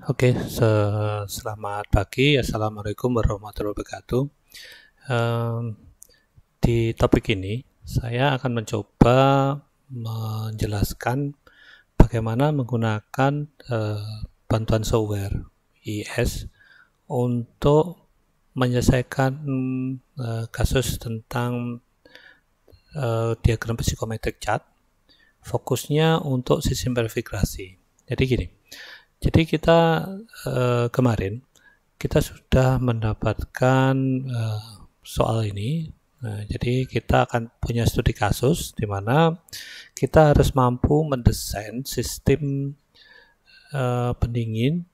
Selamat pagi. Assalamualaikum warahmatullahi wabarakatuh. Di topik ini, saya akan mencoba menjelaskan bagaimana menggunakan bantuan software IS untuk menyelesaikan kasus tentang diagram psikometrik chart. Fokusnya untuk sistem verifikasi. Jadi gini. Jadi kita kemarin kita sudah mendapatkan soal ini. Nah, jadi kita akan punya studi kasus di mana kita harus mampu mendesain sistem pendingin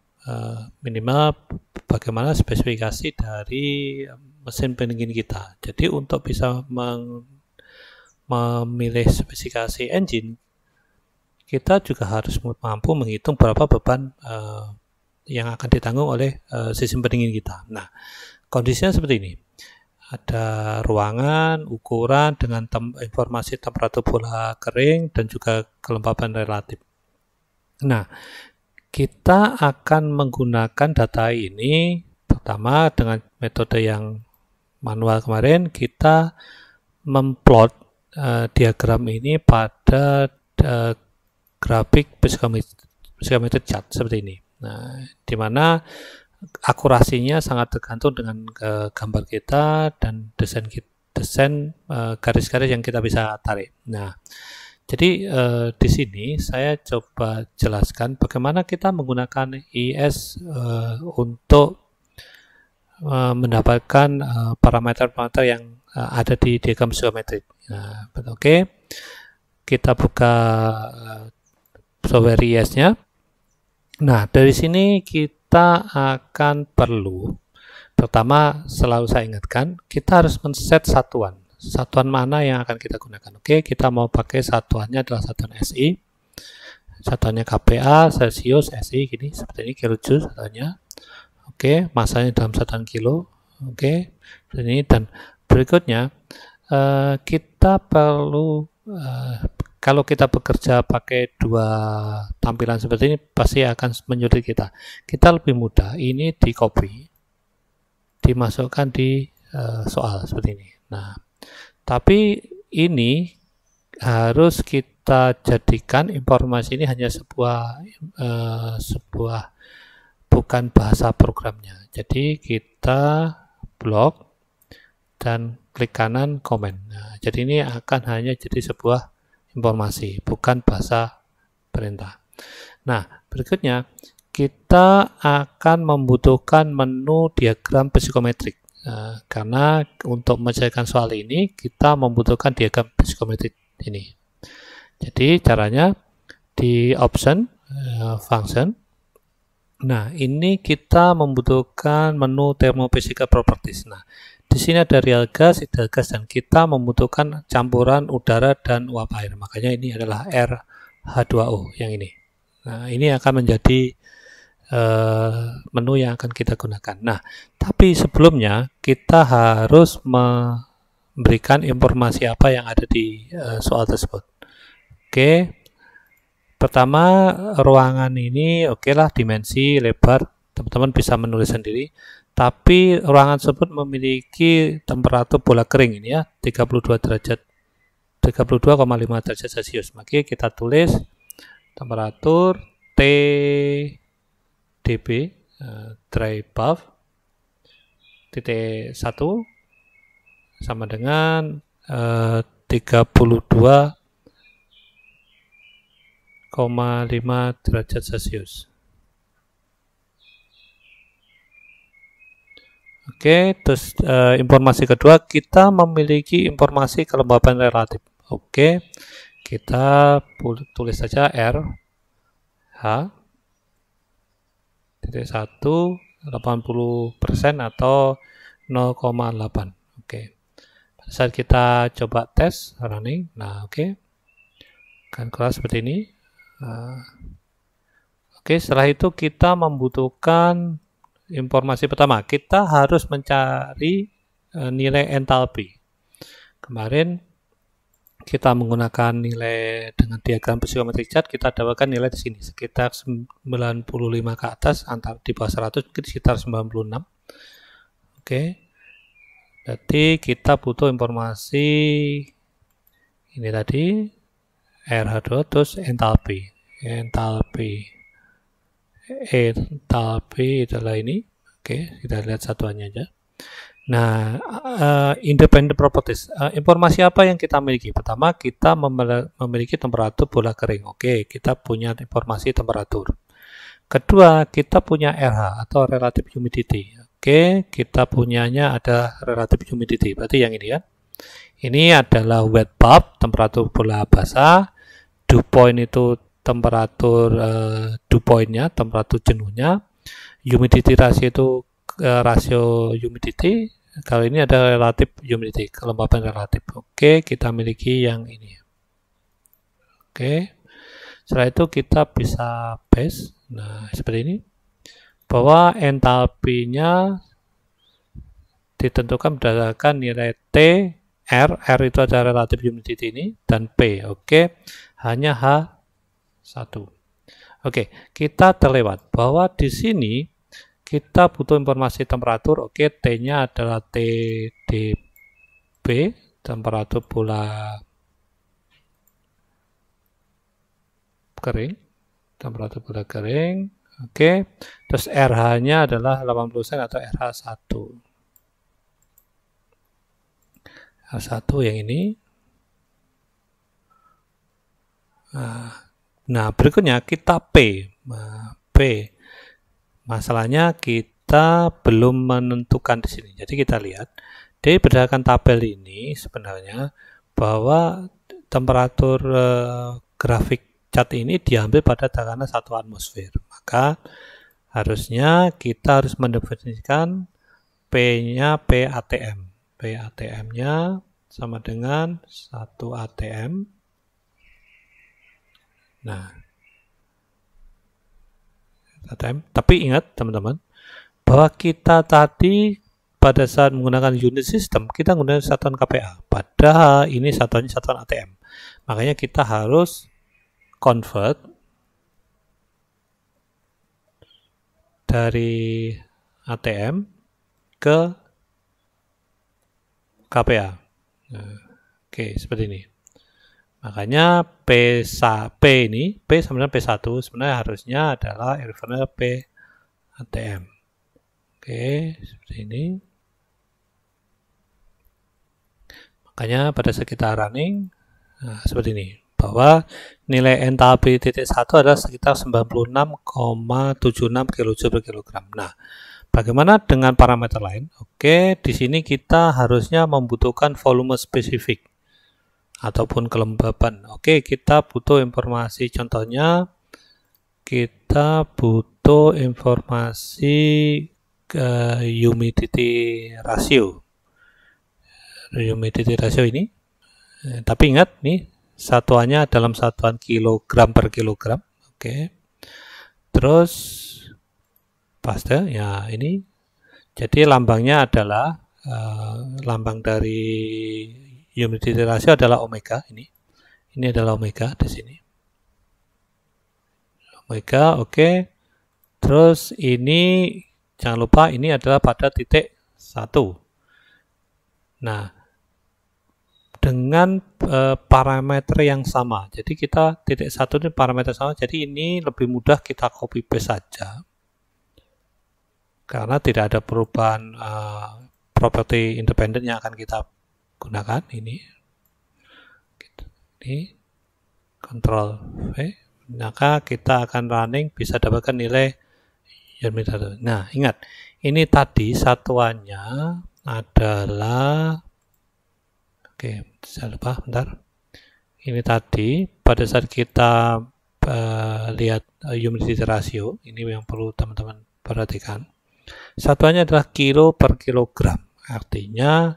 minimal bagaimana spesifikasi dari mesin pendingin kita. Jadi untuk bisa memilih spesifikasi engine, kita juga harus mampu menghitung berapa beban yang akan ditanggung oleh sistem pendingin kita. Nah, kondisinya seperti ini. Ada ruangan, ukuran dengan informasi temperatur bola kering dan juga kelembapan relatif. Nah, kita akan menggunakan data ini pertama dengan metode yang manual kemarin, kita memplot diagram ini pada grafik psikometrik chart seperti ini. Nah, di mana akurasinya sangat tergantung dengan gambar kita dan desain garis-garis yang kita bisa tarik. Nah, jadi di sini saya coba jelaskan bagaimana kita menggunakan IS untuk mendapatkan parameter-parameter yang ada di diagram psikometrik. Nah, oke. Kita buka software IS-nya. Nah, dari sini kita akan perlu, pertama selalu saya ingatkan, kita harus men-set satuan. Satuan mana yang akan kita gunakan. Oke, kita mau pakai satuannya adalah satuan SI. Satuannya KPA, Celsius, SI, gini, seperti ini, kilojoule satuannya. Oke, masanya dalam satuan kilo. Oke, seperti ini. Dan berikutnya, kita perlu kalau kita bekerja pakai dua tampilan seperti ini pasti akan menyulit kita. Kita lebih mudah ini di copy, dimasukkan di soal seperti ini. Nah, tapi ini harus kita jadikan informasi ini hanya sebuah bukan bahasa programnya. Jadi kita blok dan klik kanan komen. Nah, jadi ini akan hanya jadi sebuah informasi, bukan bahasa perintah. Nah, berikutnya kita akan membutuhkan menu diagram psikometrik. Nah, karena untuk menyelesaikan soal ini kita membutuhkan diagram psikometrik ini. Jadi caranya di option function. Nah, ini kita membutuhkan menu thermophysical properties. Nah, di sini ada real gas, ideal gas, dan kita membutuhkan campuran udara dan uap air. Makanya ini adalah RH2O yang ini. Nah, ini akan menjadi menu yang akan kita gunakan. Nah, tapi sebelumnya kita harus memberikan informasi apa yang ada di soal tersebut. Oke. Pertama, ruangan ini okelah dimensi lebar, teman-teman bisa menulis sendiri. Tapi ruangan tersebut memiliki temperatur bola kering ini ya, 32,5 derajat Celcius. Maka kita tulis temperatur T dB dry bulb titik 1 sama dengan 32,5 derajat Celcius. Oke, terus informasi kedua, kita memiliki informasi kelembapan relatif. Oke, kita tulis saja R H titik 1 80% atau 0,8. Oke. Pada saat kita coba tes running, nah oke. Akan keluar seperti ini. Oke, setelah itu kita membutuhkan informasi pertama, kita harus mencari nilai entalpi. Kemarin kita menggunakan nilai dengan diagram psikometrik chart, kita dapatkan nilai di sini sekitar 95 ke atas, antara di bawah 100 mungkin sekitar 96. Oke. Berarti kita butuh informasi ini tadi RH2 terus entalpi. Entalpi adalah ini. Oke, kita lihat satuannya aja. Nah, independent properties. Informasi apa yang kita miliki? Pertama, kita memiliki temperatur bola kering. Oke, kita punya informasi temperatur. Kedua, kita punya RH atau relative humidity. Oke, kita punyanya ada relative humidity. Berarti yang ini ya. Ini adalah wet bulb, temperatur bola basah. Dew point itu temperatur dew point-nya, temperatur jenuhnya. Humidity ratio itu rasio humidity. Kalau ini ada relative humidity, kelembapan relatif. Oke, kita miliki yang ini. Oke. Setelah itu kita bisa base. Nah, seperti ini. Bahwa entalpinya ditentukan berdasarkan nilai T, R itu adalah relative humidity ini, dan P. Oke, hanya H1. Oke, kita terlewat bahwa di sini kita butuh informasi temperatur. Oke, T-nya adalah TDB, temperatur bola kering. Temperatur bola kering. Oke, terus RH-nya adalah 80% atau RH1. RH1 yang ini. Nah, berikutnya kita P. P. Masalahnya kita belum menentukan di sini. Jadi kita lihat dari berdasarkan tabel ini sebenarnya bahwa temperatur grafik cat ini diambil pada tekanan 1 atmosfer. Maka harusnya kita harus mendefinisikan P-nya P ATM. P ATM-nya sama dengan 1 ATM. Nah, ATM. Tapi ingat teman-teman, bahwa kita tadi pada saat menggunakan unit system, kita menggunakan satuan KPA. Padahal ini satuannya satuan ATM. Makanya kita harus convert dari ATM ke KPA. Nah, oke, seperti ini. Makanya P ini, P sama dengan P1 sebenarnya harusnya adalah equivalent P ATM. Oke, seperti ini. Makanya pada saat kita running, nah, seperti ini. Bahwa nilai entalpi titik 1 adalah sekitar 96,76 kJ per kilogram. Nah, bagaimana dengan parameter lain? Oke, di sini kita harusnya membutuhkan volume spesifik ataupun kelembaban. Oke, kita butuh informasi, contohnya kita butuh informasi humidity ratio. Humidity ratio ini. Tapi ingat nih, satuannya dalam satuan kilogram per kilogram. Oke. Terus paste ya ini. Jadi lambangnya adalah lambang dari humidity ratio adalah omega ini. Ini adalah omega di sini. Omega, oke. Terus ini jangan lupa ini adalah pada titik 1. Nah, dengan parameter yang sama. Jadi kita titik 1 ini parameter sama. Jadi ini lebih mudah kita copy paste saja. Karena tidak ada perubahan property independent yang akan kita gunakan ini Ctrl V, maka kita akan running bisa dapatkan nilai humidity. Nah, ingat ini tadi satuannya adalah saya lupa bentar. Ini tadi pada saat kita lihat humidity ratio, ini yang perlu teman-teman perhatikan. Satuannya adalah kilo per kilogram. Artinya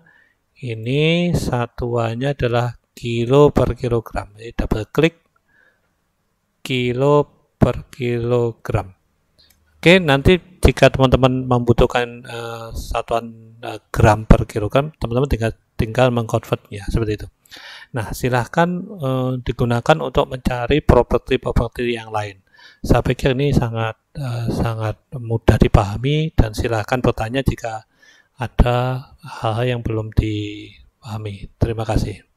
ini satuannya adalah kilo per kilogram. Jadi double klik kilo per kilogram. Oke, nanti jika teman-teman membutuhkan satuan gram per kilogram, teman-teman tinggal tinggal mengkonvertnya seperti itu. Nah, silahkan digunakan untuk mencari properti-properti yang lain. Saya pikir ini sangat mudah dipahami, dan silahkan bertanya jika ada hal-hal yang belum dipahami. Terima kasih.